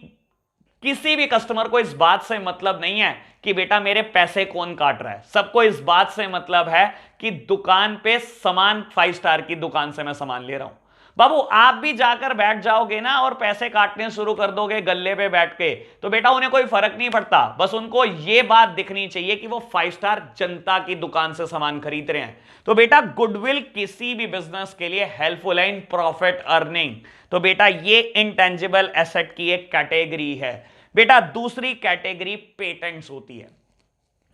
किसी भी कस्टमर को इस बात से मतलब नहीं है कि बेटा मेरे पैसे कौन काट रहा है। सबको इस बात से मतलब है कि दुकान पे सामान 5 स्टार की दुकान से मैं सामान ले रहा हूं। बाबू आप भी जाकर बैठ जाओगे ना और पैसे काटने शुरू कर दोगे गल्ले पे बैठ के, तो बेटा उन्हें कोई फर्क नहीं पड़ता। बस उनको यह बात दिखनी चाहिए कि वो 5 स्टार जनता की दुकान से सामान खरीद रहे हैं। तो बेटा गुडविल किसी भी बिजनेस के लिए हेल्पफुल है इन प्रॉफिट अर्निंग। तो बेटा ये इंटेंजिबल एसेट की एक कैटेगरी है। बेटा दूसरी कैटेगरी पेटेंट्स होती है।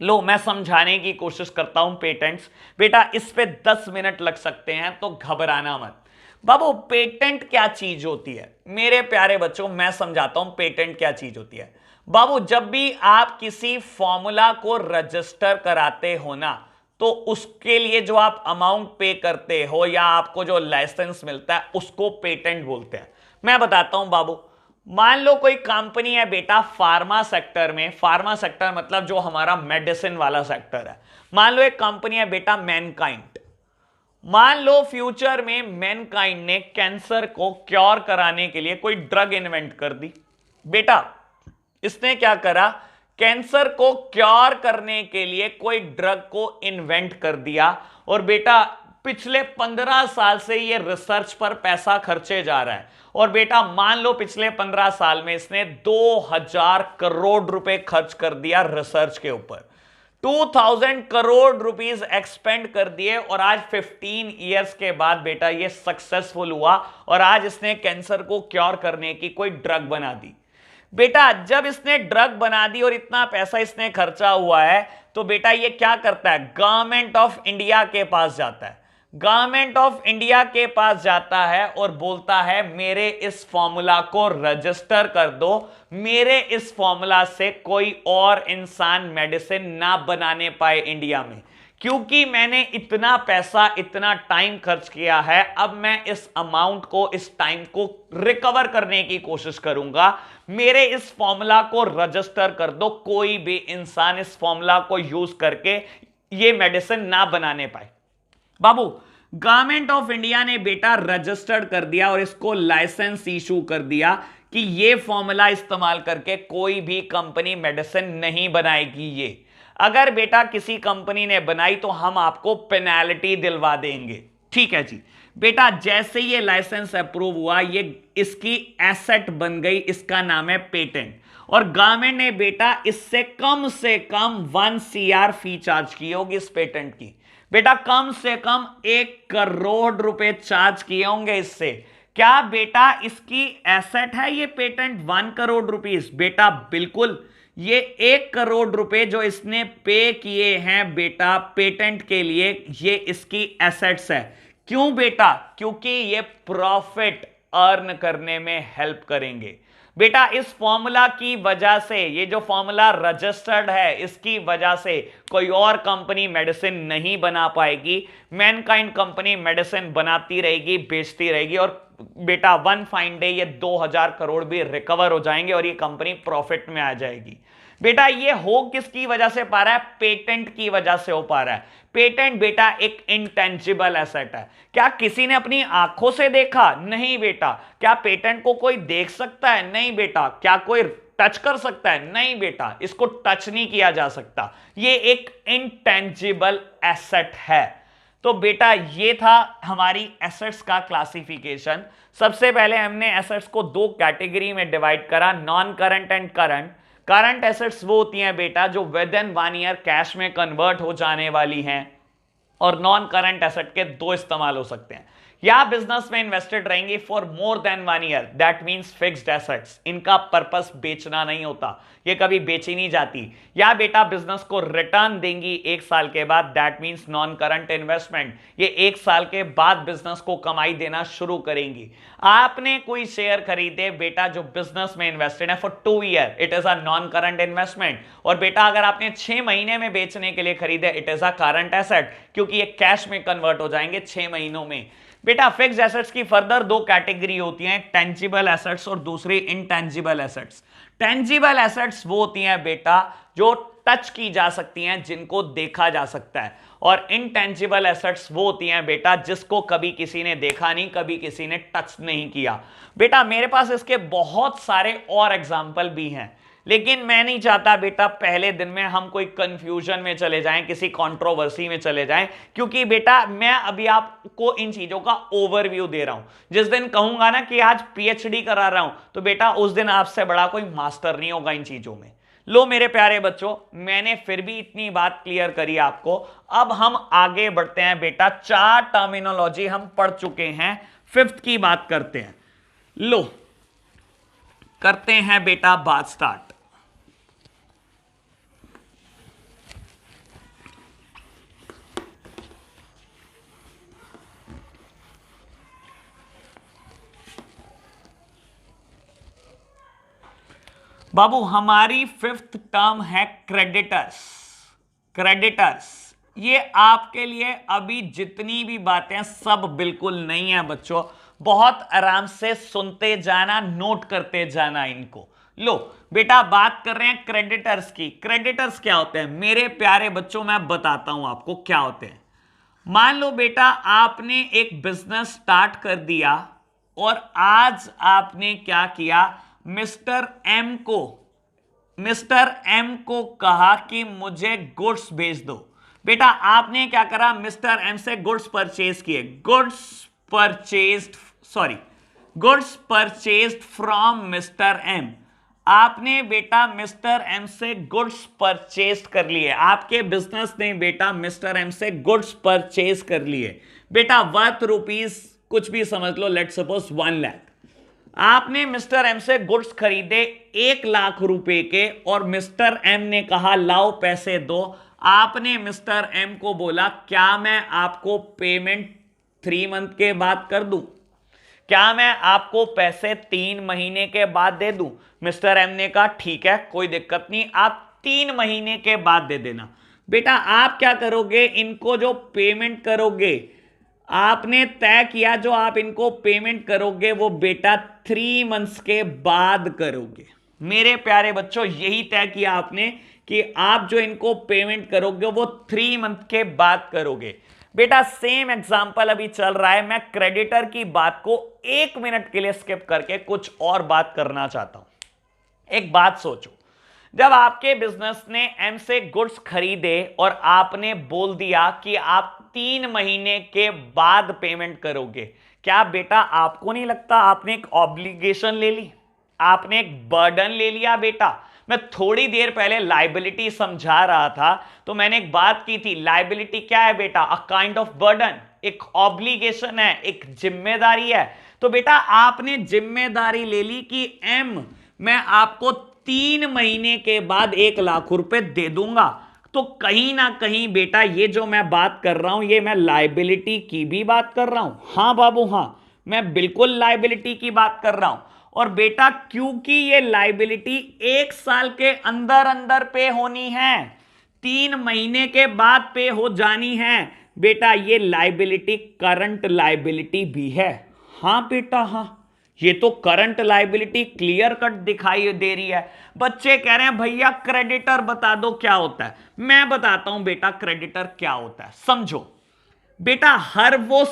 लो मैं समझाने की कोशिश करता हूं पेटेंट्स। बेटा इस पे 10 मिनट लग सकते हैं तो घबराना मत। बाबू पेटेंट क्या चीज होती है? मेरे प्यारे बच्चों मैं समझाता हूं पेटेंट क्या चीज होती है। बाबू जब भी आप किसी फॉर्मूला को रजिस्टर कराते हो ना, तो उसके लिए जो आप अमाउंट पे करते हो या आपको जो लाइसेंस मिलता है उसको पेटेंट बोलते हैं। मैं बताता हूं बाबू, मान लो कोई कंपनी है बेटा फार्मा सेक्टर में। फार्मा सेक्टर मतलब जो हमारा मेडिसिन वाला सेक्टर है। मान लो एक कंपनी है बेटा मैनकाइंड। मान लो फ्यूचर में मैनकाइंड ने कैंसर को क्योर कराने के लिए कोई ड्रग इन्वेंट कर दी। बेटा इसने क्या करा, कैंसर को क्योर करने के लिए कोई ड्रग को इन्वेंट कर दिया, और बेटा पिछले 15 साल से ये रिसर्च पर पैसा खर्चे जा रहा है। और बेटा मान लो पिछले 15 साल में इसने 2000 करोड़ रुपए खर्च कर दिया रिसर्च के ऊपर, 2000 करोड़ रुपीस एक्सपेंड कर दिए, और आज 15 इयर्स के बाद बेटा ये सक्सेसफुल हुआ और आज इसने कैंसर को क्योर करने की कोई ड्रग बना दी। बेटा जब इसने ड्रग बना दी और इतना पैसा इसने खर्चा हुआ है, तो बेटा ये क्या करता है, गवर्नमेंट ऑफ इंडिया के पास जाता है। गवर्नमेंट ऑफ इंडिया के पास जाता है और बोलता है मेरे इस फॉर्मूला को रजिस्टर कर दो, मेरे इस फॉर्मूला से कोई और इंसान मेडिसिन ना बनाने पाए इंडिया में, क्योंकि मैंने इतना पैसा इतना टाइम खर्च किया है, अब मैं इस अमाउंट को इस टाइम को रिकवर करने की कोशिश करूंगा, मेरे इस फॉर्मूला को रजिस्टर कर दो, कोई भी इंसान इस फॉर्मूला को यूज करके ये मेडिसिन ना बनाने पाए। बाबू गवर्नमेंट ऑफ इंडिया ने बेटा रजिस्टर्ड कर दिया और इसको लाइसेंस इशू कर दिया कि ये फॉर्मूला इस्तेमाल करके कोई भी कंपनी मेडिसिन नहीं बनाएगी। ये अगर बेटा किसी कंपनी ने बनाई तो हम आपको पेनाल्टी दिलवा देंगे। ठीक है जी बेटा, जैसे ये लाइसेंस अप्रूव हुआ ये इसकी एसेट बन गई, इसका नाम है पेटेंट, और गवर्नमेंट ने बेटा इससे कम से कम 1 CR फी चार्ज की होगी इस पेटेंट की। बेटा कम से कम 1 करोड़ रुपए चार्ज किए होंगे इससे। क्या बेटा इसकी एसेट है ये पेटेंट 1 करोड़ रुपीस? बेटा बिल्कुल, ये 1 करोड़ रुपए जो इसने पे किए हैं बेटा पेटेंट के लिए, ये इसकी एसेट्स है। क्यों बेटा? क्योंकि ये प्रॉफिट अर्न करने में हेल्प करेंगे। बेटा इस फॉर्मूला की वजह से, ये जो फॉर्मूला रजिस्टर्ड है इसकी वजह से कोई और कंपनी मेडिसिन नहीं बना पाएगी। मैनकाइंड कंपनी मेडिसिन बनाती रहेगी, बेचती रहेगी, और बेटा वन फाइन डे ये 2000 करोड़ भी रिकवर हो जाएंगे और ये कंपनी प्रॉफिट में आ जाएगी। बेटा ये हो किसकी वजह से पा रहा है? पेटेंट की वजह से हो पा रहा है। पेटेंट बेटा एक इंटेंजिबल एसेट है। क्या किसी ने अपनी आंखों से देखा? नहीं बेटा। क्या पेटेंट को कोई देख सकता है? नहीं बेटा। क्या कोई टच कर सकता है? नहीं बेटा, इसको टच नहीं किया जा सकता। ये एक इंटेंजिबल एसेट है। तो बेटा ये था हमारी एसेट्स का क्लासिफिकेशन। सबसे पहले हमने एसेट्स को 2 कैटेगरी में डिवाइड करा, non current and current. Current assets वो होती हैं बेटा जो विद इन 1 ईयर कैश में कन्वर्ट हो जाने वाली हैं, और नॉन करंट एसेट के 2 इस्तेमाल हो सकते हैं। या बिजनेस में इन्वेस्टेड रहेंगी for more than 1 year, that means fixed assets, इनका पर्पस बेचना नहीं होता, ये कभी बेची नहीं जाती। या बेटा बिजनेस को रिटर्न देंगी 1 साल के बाद, that means non current investment, ये 1 साल के बाद बिजनेस को कमाई देना शुरू करेंगी। आपने कोई शेयर खरीदे बेटा जो बिजनेस में इन्वेस्टेड है for 2 year, it is a non current investment. और बेटा अगर आपने 6 महीने में बेचने के लिए खरीदे, it is a current asset, क्योंकि ये कैश में कन्वर्ट हो जाएंगे 6 महीनों में। बेटा फिक्स्ड एसेट्स की फर्दर 2 कैटेगरी होती हैं, टेंजिबल एसेट्स और दूसरी इंटेंजिबल एसेट्स। टेंजिबल एसेट्स वो होती हैं बेटा जो टच की जा सकती हैं, जिनको देखा जा सकता है, और इनटेंजिबल एसेट्स वो होती हैं बेटा जिसको कभी किसी ने देखा नहीं, कभी किसी ने टच नहीं किया। बेटा मेरे पास इसके बहुत सारे और एग्जाम्पल भी हैं, लेकिन मैं नहीं चाहता बेटा पहले दिन में हम कोई कंफ्यूजन में चले जाएं, किसी कंट्रोवर्सी में चले जाएं, क्योंकि बेटा मैं अभी आपको इन चीजों का ओवरव्यू दे रहा हूं। जिस दिन कहूंगा ना कि आज पीएचडी करा रहा हूं, तो बेटा उस दिन आपसे बड़ा कोई मास्टर नहीं होगा इन चीजों में। लो मेरे प्यारे बच्चों, मैंने फिर भी इतनी बात क्लियर करी आपको। अब हम आगे बढ़ते हैं बेटा, 4 टर्मिनोलॉजी हम पढ़ चुके हैं, 5th की बात करते हैं। लो करते हैं बेटा बात स्टार्ट। बाबू हमारी 5th टर्म है क्रेडिटर्स। क्रेडिटर्स ये आपके लिए अभी जितनी भी बातें सब बिल्कुल नहीं है बच्चों, बहुत आराम से सुनते जाना, नोट करते जाना इनको। लो बेटा बात कर रहे हैं क्रेडिटर्स की। क्रेडिटर्स क्या होते हैं मेरे प्यारे बच्चों? मैं बताता हूं आपको क्या होते हैं। मान लो बेटा आपने एक बिजनेस स्टार्ट कर दिया और आज आपने क्या किया, मिस्टर एम को कहा कि मुझे गुड्स भेज दो। बेटा आपने क्या करा, मिस्टर एम से गुड्स परचेज किए, goods purchased from mister M. आपने बेटा मिस्टर एम से गुड्स परचेज कर लिए, आपके बिजनेस ने बेटा मिस्टर एम से गुड्स परचेज कर लिए। बेटा वर्थ रुपीज कुछ भी समझ लो, लेट सपोज 1 लाख। आपने मिस्टर एम से गुड्स खरीदे 1 लाख रुपए के और मिस्टर एम ने कहा लाओ पैसे दो। आपने मिस्टर एम को बोला क्या मैं आपको पेमेंट 3 मंथ के बाद कर दूं, क्या मैं आपको पैसे 3 महीने के बाद दे दूं। मिस्टर एम ने कहा ठीक है कोई दिक्कत नहीं, आप 3 महीने के बाद दे देना। बेटा आप क्या करोगे, इनको जो पेमेंट करोगे, आपने तय किया जो आप इनको पेमेंट करोगे वो बेटा 3 मंथ्स के बाद करोगे। मेरे प्यारे बच्चों यही तय किया आपने कि आप जो इनको पेमेंट करोगे वो 3 मंथ के बाद करोगे। बेटा सेम एग्जांपल अभी चल रहा है, मैं क्रेडिटर की बात को 1 मिनट के लिए स्किप करके कुछ और बात करना चाहता हूं। एक बात सोचो, जब आपके बिजनेस ने एम से गुड्स खरीदे और आपने बोल दिया कि आप 3 महीने के बाद पेमेंट करोगे, क्या बेटा आपको नहीं लगता आपने एक ऑब्लिगेशन ले ली, आपने एक बर्डन ले लिया। बेटा मैं थोड़ी देर पहले लायबिलिटी समझा रहा था तो मैंने एक बात की थी, लायबिलिटी क्या है बेटा, अ काइंड ऑफ बर्डन, एक ऑब्लिगेशन है, एक जिम्मेदारी है। तो बेटा आपने जिम्मेदारी ले ली कि एम मैं आपको 3 महीने के बाद 1 लाख रुपए दे दूंगा। तो कहीं ना कहीं बेटा ये जो मैं बात कर रहा हूं ये मैं लायबिलिटी की भी बात कर रहा हूं। हां बाबू हां, मैं बिल्कुल लायबिलिटी की बात कर रहा हूं। और बेटा क्योंकि ये लायबिलिटी 1 साल के अंदर अंदर पे होनी है, 3 महीने के बाद पे हो जानी है, बेटा ये लायबिलिटी करंट लायबिलिटी भी है। हां बेटा हां, ये तो करंट लायबिलिटी क्लियर कट दिखाई दे रही है। बच्चे कह रहे हैं भैया क्रेडिटर बता दो क्या होता है। मैं बताता हूं बेटा क्रेडिटर क्या होता है, समझो। बेटा हर वो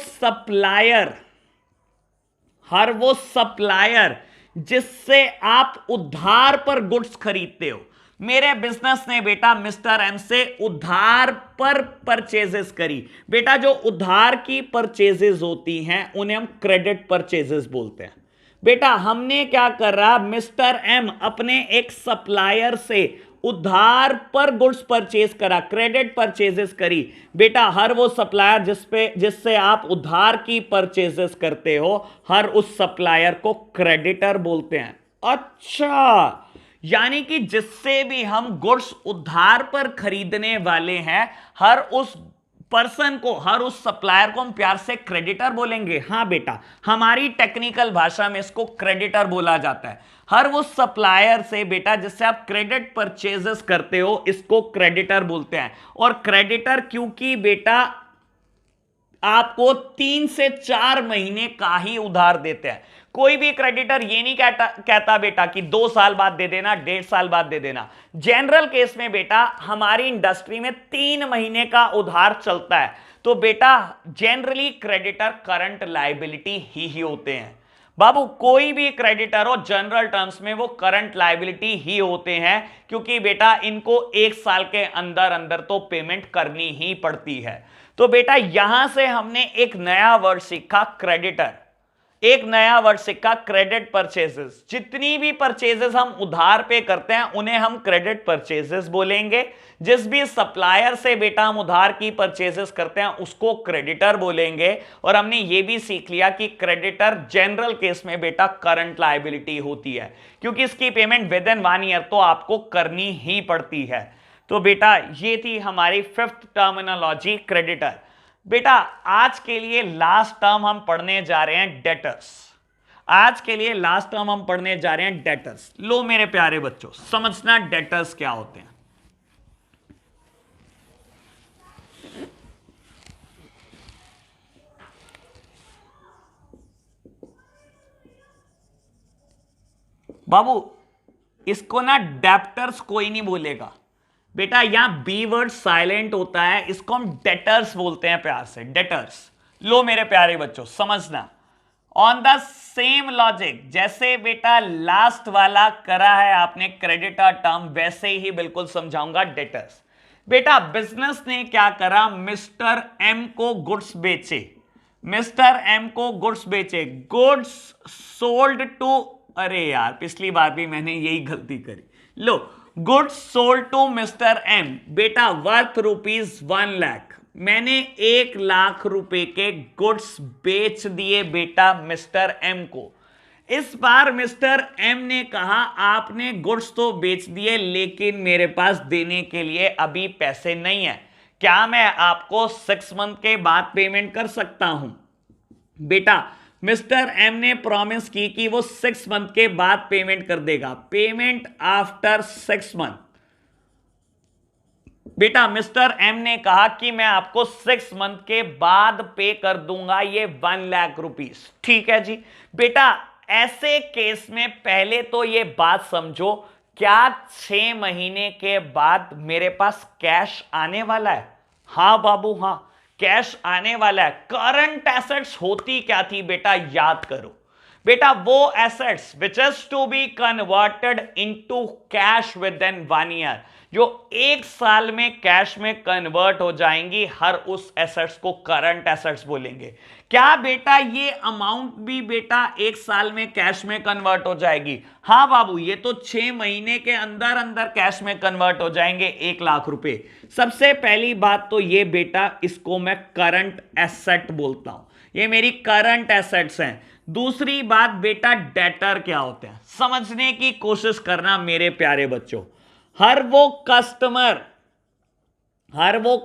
सप्लायर जिससे आप उधार पर गुड्स खरीदते हो। मेरे बिजनेस ने बेटा मिस्टर एम से उधार पर परचेजेस करी। बेटा जो उधार की परचेजेस होती हैं उन्हें हम क्रेडिट परचेजेस बोलते हैं। बेटा हमने क्या कर रहा, मिस्टर एम अपने एक सप्लायर से उधार पर गुड्स परचेज करा, क्रेडिट परचेजेस करी। बेटा हर वो सप्लायर जिससे आप उधार की परचेजेस करते हो, हर उस सप्लायर को क्रेडिटर बोलते हैं। अच्छा, यानी कि जिससे भी हम गुड्स उधार पर खरीदने वाले हैं, हर उस पर्सन को, हर उस सप्लायर को हम प्यार से क्रेडिटर बोलेंगे। हां बेटा हमारी टेक्निकल भाषा में इसको क्रेडिटर बोला जाता है। हर वो सप्लायर से बेटा जिससे आप क्रेडिट परचेजेस करते हो इसको क्रेडिटर बोलते हैं। और क्रेडिटर क्योंकि बेटा आपको 3 से 4 महीने का ही उधार देते हैं। कोई भी क्रेडिटर ये नहीं कहता बेटा कि 2 साल बाद दे देना, 1.5 साल बाद दे देना। जनरल केस में बेटा हमारी इंडस्ट्री में 3 महीने का उधार चलता है। तो बेटा जनरली क्रेडिटर करंट लायबिलिटी ही होते हैं। बाबू कोई भी क्रेडिटर हो जनरल टर्म्स में वो करंट लायबिलिटी ही होते हैं, क्योंकि बेटा इनको 1 साल के अंदर अंदर तो पेमेंट करनी ही पड़ती है। तो बेटा यहां से हमने एक नया वर्ड सीखा क्रेडिटर, एक नया वर्ड सीखा क्रेडिट परचेजेस। जितनी भी परचेजेस हम उधार पे करते हैं उन्हें हम क्रेडिट परचेजेस बोलेंगे। जिस भी सप्लायर से बेटा हम उधार की परचेजेस करते हैं उसको क्रेडिटर बोलेंगे। और हमने ये भी सीख लिया कि क्रेडिटर जनरल केस में बेटा करंट लायबिलिटी होती है, क्योंकि इसकी पेमेंट विद इन 1 ईयर तो आपको करनी ही पड़ती है। तो बेटा ये थी हमारी 5th टर्मिनोलॉजी क्रेडिटर। बेटा आज के लिए लास्ट टर्म हम पढ़ने जा रहे हैं डेटर्स। आज के लिए लास्ट टर्म हम पढ़ने जा रहे हैं डेटर्स। लो मेरे प्यारे बच्चों समझना डेटर्स क्या होते हैं। बाबू इसको ना डेप्टर्स कोई नहीं बोलेगा, बेटा यहां बी वर्ड साइलेंट होता है, इसको हम डेटर्स बोलते हैं प्यार से, डेटर्स। लो मेरे प्यारे बच्चों समझना, ऑन द सेम लॉजिक जैसे बेटा लास्ट वाला करा है आपने क्रेडिटर टर्म, वैसे ही बिल्कुल समझाऊंगा डेटर्स। बेटा बिजनेस ने क्या करा, मिस्टर एम को गुड्स बेचे, मिस्टर एम को गुड्स बेचे, गुड्स सोल्ड टू, अरे यार पिछली बार भी मैंने यही गलती करी, लो goods sold to mister M, बेटा वर्थ ₹1,00,000, मैंने 1,00,000 रुपए के गुड्स बेच दिए बेटा मिस्टर एम को। इस बार मिस्टर एम ने कहा आपने गुड्स तो बेच दिए लेकिन मेरे पास देने के लिए अभी पैसे नहीं है, क्या मैं आपको 6 मंथ के बाद पेमेंट कर सकता हूं? बेटा मिस्टर एम ने प्रॉमिस की कि वो 6 मंथ के बाद पेमेंट कर देगा, पेमेंट आफ्टर 6 मंथ। बेटा मिस्टर एम ने कहा कि मैं आपको 6 मंथ के बाद पे कर दूंगा ये 1,00,000 रुपीस, ठीक है जी। बेटा ऐसे केस में पहले तो ये बात समझो, क्या 6 महीने के बाद मेरे पास कैश आने वाला है? हां बाबू हां, कैश आने वाला है। करंट एसेट्स होती क्या थी बेटा, याद करो बेटा, वो assets which is to be converted into cash within 1 year, जो 1 साल में कैश में कन्वर्ट हो जाएंगी, हर उस एसेट्स को करंट एसेट्स बोलेंगे। क्या बेटा ये अमाउंट भी बेटा 1 साल में कैश में कन्वर्ट हो जाएगी? हां बाबू, ये तो 6 महीने के अंदर अंदर कैश में कन्वर्ट हो जाएंगे 1,00,000 रुपए। सबसे पहली बात तो ये बेटा, इसको मैं करंट एसेट बोलता हूं, ये मेरी करंट एसेट्स हैं। दूसरी बात बेटा, डेटर क्या होते हैं समझने की कोशिश करना मेरे प्यारे बच्चों। हर वो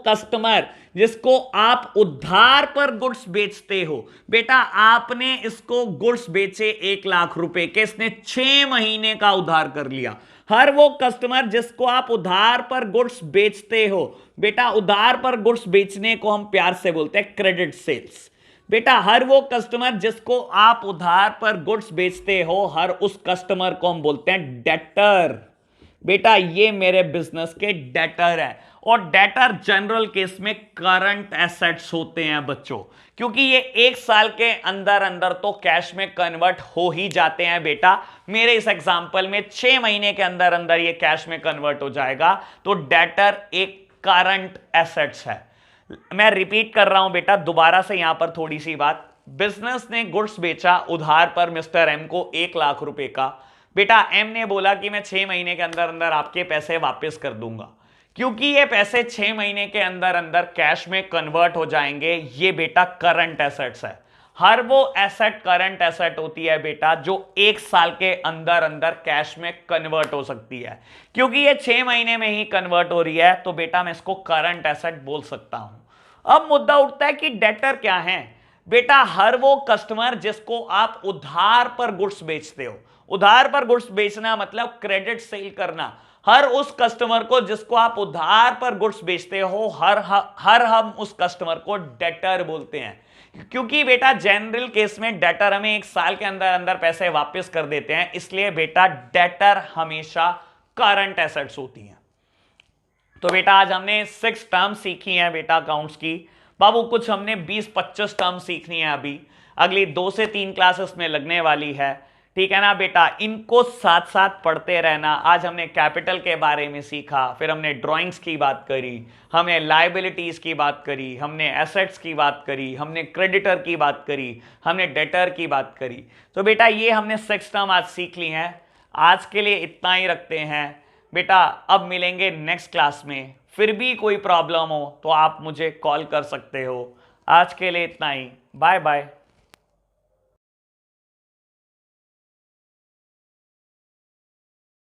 कस्टमर जिसको आप उधार पर गुड्स बेचते हो, बेटा आपने इसको गुड्स बेचे 1,00,000 रुपए के, इसने 6 महीने का उधार कर लिया। हर वो कस्टमर जिसको आप उधार पर गुड्स बेचते हो, बेटा उधार पर गुड्स बेचने को हम प्यार से बोलते हैं क्रेडिट सेल्स। बेटा हर वो कस्टमर जिसको आप उधार पर गुड्स बेचते हो, हर उस कस्टमर को हम बोलते हैं डेटर। बेटा ये मेरे बिजनेस के डेटर हैं, और डेटर जनरल केस में करंट एसेट्स होते हैं बच्चों, क्योंकि ये 1 साल के अंदर अंदर तो कैश में कन्वर्ट हो ही जाते हैं बेटा। मेरे इस एग्जांपल में 6 महीने के अंदर अंदर ये कैश में कन्वर्ट हो जाएगा, तो डेटर एक करंट एसेट्स है। मैं रिपीट कर रहा हूं बेटा दोबारा से यहां पर थोड़ी सी बात, बिजनेस ने गुड्स बेचा उधार पर मिस्टर एम को 1,00,000 रुपए का। बेटा एम ने बोला कि मैं 6 महीने के अंदर अंदर आपके पैसे वापस कर दूंगा, क्योंकि ये पैसे 6 महीने के अंदर अंदर कैश में कन्वर्ट हो जाएंगे, ये बेटा करंट एसेट्स है। हर वो एसेट करंट एसेट होती है बेटा जो 1 साल के अंदर अंदर कैश में कन्वर्ट हो सकती है, क्योंकि ये 6 महीने में ही कन्वर्ट हो रही है, तो बेटा मैं इसको करंट एसेट बोल सकता हूं। अब मुद्दा उठता है कि डेटर क्या है? बेटा हर वो कस्टमर जिसको आप उधार पर गुड्स बेचते हो, उधार पर गुड्स बेचना मतलब क्रेडिट सेल करना, हर उस कस्टमर को जिसको आप उधार पर गुड्स बेचते हो, हर हम उस कस्टमर को डेटर बोलते हैं, क्योंकि बेटा जनरल केस में डेटर हमें 1 साल के अंदर अंदर पैसे वापस कर देते हैं, इसलिए बेटा डेटर हमेशा करंट एसेट्स होती हैं। तो बेटा आज हमने 6 टर्म सीखी हैं बेटा अकाउंट्स की। बाबू कुछ हमने 20-25 टर्म सीखनी है अभी, अगली 2 से 3 क्लासेस में लगने वाली है, ठीक है ना बेटा। इनको साथ साथ पढ़ते रहना। आज हमने कैपिटल के बारे में सीखा, फिर हमने ड्राइंग्स की बात करी, हमने लायबिलिटीज की बात करी, हमने एसेट्स की बात करी, हमने क्रेडिटर की बात करी, हमने डेटर की बात करी। तो बेटा ये हमने 6 टर्म आज सीख ली हैं। आज के लिए इतना ही रखते हैं बेटा, अब मिलेंगे नेक्स्ट क्लास में। फिर भी कोई प्रॉब्लम हो तो आप मुझे कॉल कर सकते हो। आज के लिए इतना ही, बाय बाय।